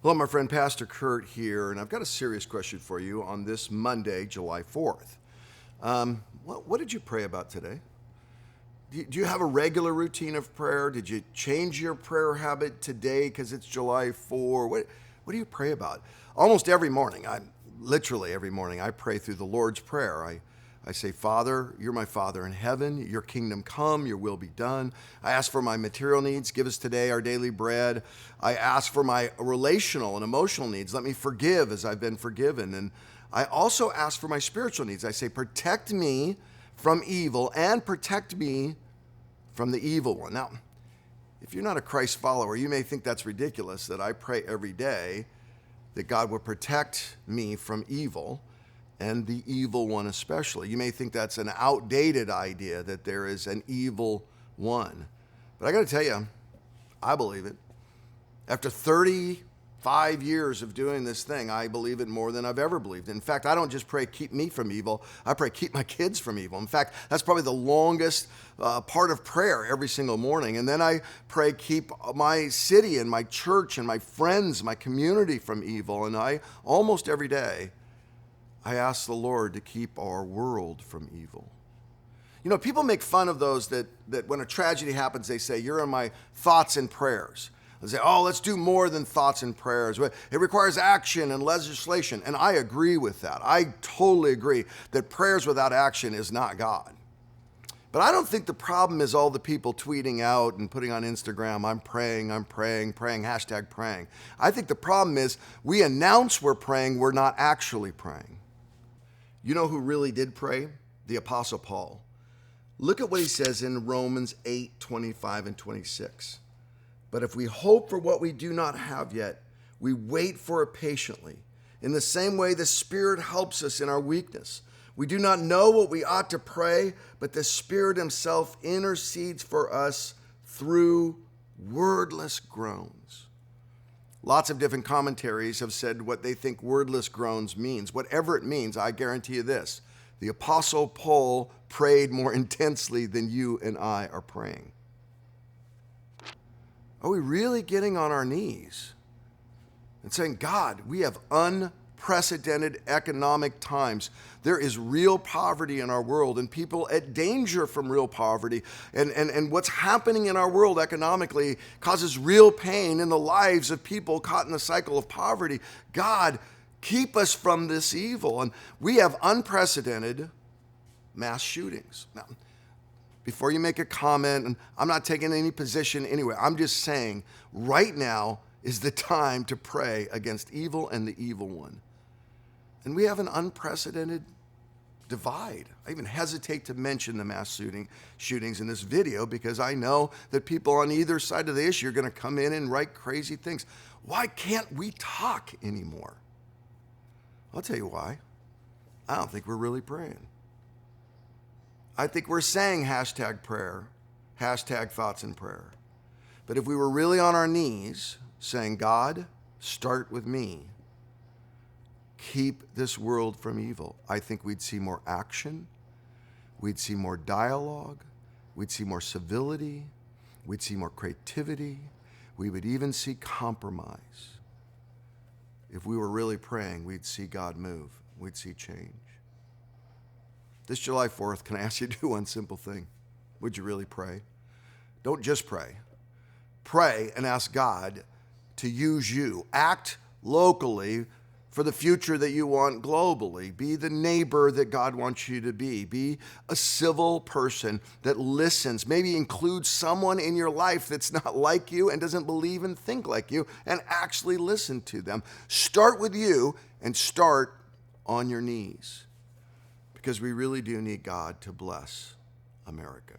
Hello, my friend Pastor Kurt here, and I've got a serious question for you on this Monday, July 4th. What did you pray about today? Do you have a regular routine of prayer? Did you change your prayer habit today because it's July 4? What do you pray about? Almost every morning, literally every morning, I pray through the Lord's Prayer. I say, Father, you're my Father in heaven. Your kingdom come, your will be done. I ask for my material needs. Give us today our daily bread. I ask for my relational and emotional needs. Let me forgive as I've been forgiven. And I also ask for my spiritual needs. I say, protect me from evil and protect me from the evil one. Now, if you're not a Christ follower, you may think that's ridiculous that I pray every day that God will protect me from evil, and the evil one especially. You may think that's an outdated idea, that there is an evil one. But I got to tell you, I believe it. After 35 years of doing this thing, I believe it more than I've ever believed. In fact, I don't just pray, keep me from evil. I pray, keep my kids from evil. In fact, that's probably the longest part of prayer every single morning. And then I pray, keep my city and my church and my friends, my community from evil. And I, almost every day, I ask the Lord to keep our world from evil. You know, people make fun of those that when a tragedy happens, they say, you're in my thoughts and prayers. They say, oh, let's do more than thoughts and prayers. It requires action and legislation. And I agree with that. I totally agree that prayers without action is not God. But I don't think the problem is all the people tweeting out and putting on Instagram, I'm praying, hashtag praying. I think the problem is we announce we're praying, we're not actually praying. You know who really did pray? The Apostle Paul. Look at what he says in Romans 8:25 and 26. But if we hope for what we do not have yet, we wait for it patiently. In the same way, the Spirit helps us in our weakness. We do not know what we ought to pray, but the Spirit himself intercedes for us through wordless groans. Lots of different commentaries have said what they think wordless groans means. Whatever it means, I guarantee you this. The Apostle Paul prayed more intensely than you and I are praying. Are we really getting on our knees and saying, God, we have unprecedented economic times. There is real poverty in our world and people at danger from real poverty. And what's happening in our world economically causes real pain in the lives of people caught in the cycle of poverty. God, keep us from this evil. And we have unprecedented mass shootings. Now, before you make a comment, and I'm not taking any position anyway, I'm just saying right now is the time to pray against evil and the evil one. And we have an unprecedented divide. I even hesitate to mention the mass shootings in this video because I know that people on either side of the issue are going to come in and write crazy things. Why can't we talk anymore? I'll tell you why. I don't think we're really praying. I think we're saying hashtag prayer, hashtag thoughts and prayer. But if we were really on our knees saying, God, start with me, keep this world from evil, I think we'd see more action, we'd see more dialogue, we'd see more civility, we'd see more creativity, we would even see compromise. If we were really praying, we'd see God move, we'd see change. This July 4th, can I ask you to do one simple thing? Would you really pray? Don't just pray. Pray and ask God to use you. Act locally for the future that you want globally. Be the neighbor that God wants you to be. Be a civil person that listens. Maybe include someone in your life that's not like you and doesn't believe and think like you, and actually listen to them. Start with you and start on your knees, because we really do need God to bless America.